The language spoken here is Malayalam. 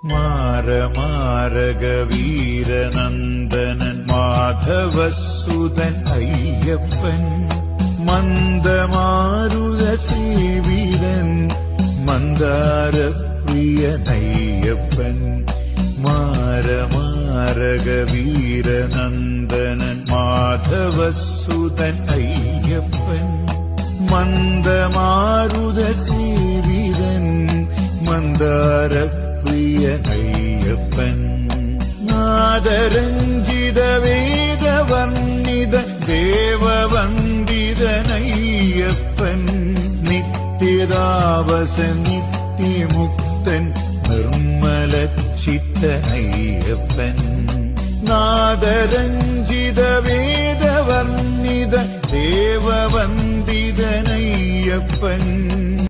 മാരമാരകവീരനന്ദനൻ മാധവസുതൻ അയ്യപ്പൻ മന്ദമാരുതസേവിതൻ മന്ദാരപ്രിയനയ്യപ്പൻ മാരമാരകവീരനന്ദനൻ മാധവസുതൻ അയ്യപ്പൻ മന്ദമാരുതസേവിതൻ മന്ദാരപ്രിയനയ്യപ്പൻ നാദരഞ്ജിത വേദവർണ്ണിത ദേവവന്ദിതനയ്യപ്പൻ നിത്യതാവസ നിത്യമുക്തൻ നിർമ്മലചിത്തനയ്യപ്പൻ നാദരഞ്ജിത വേദവർണ്ണിത ദേവവന്ദിതനയ്യപ്പൻ